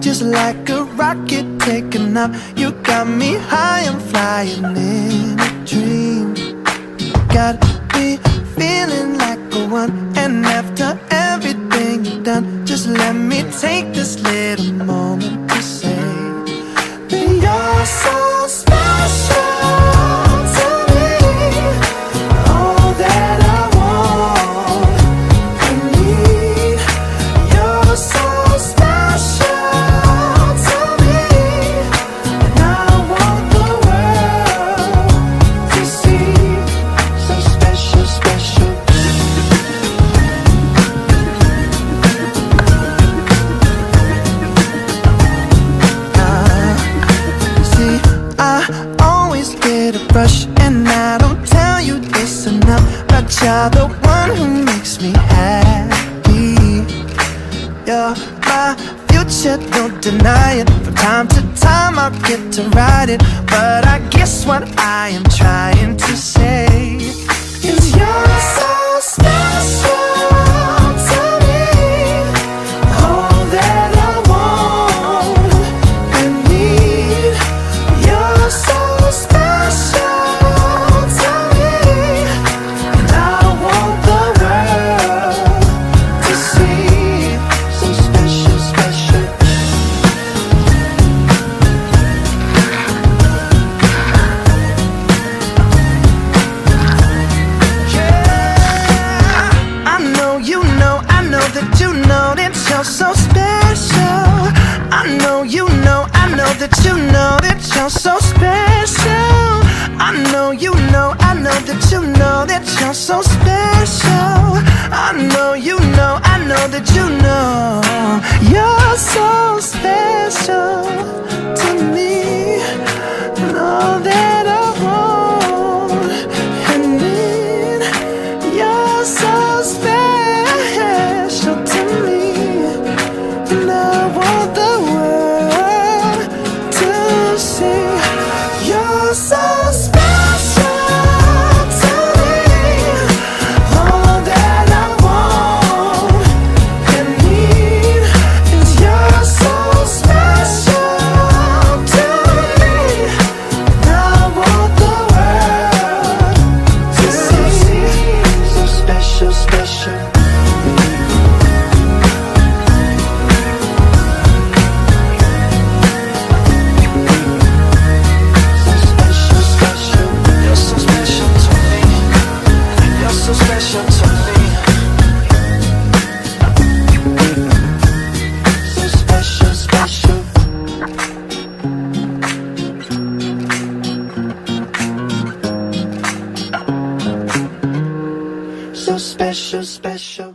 just like a rocket taking off. You got me high, I'm flying in a dream. Got me feeling like a one. And after everything you've done, just let me take this little moment to say that you're so special to me. All that I want and need. You're so special to me, and I want the world to see. So special, special. See, I always get a rush, and I don't tell you this enough, but you're the one who makes me happy. You're my future, don't deny it. From time to time I'll get to ride it, but I guess what I am trying to say is you're so special to me. All that I want and need. You're so special to me, and I want the world to see. So special, special. Yeah, I know you know, I know that you know that you're so special. I know you know, I know that you know that you're so special. I know you know, I know that you know that you're so special. I know you know, I know that you know you're so special to me. And all that I want and need. You're so special to me, and I want the world to see. You're so special to me. All that I want and need is you're so special to me, and I want the world to see. So special, special. So special, special. You're so special to me. You're so special to me. So special, special. So special, special.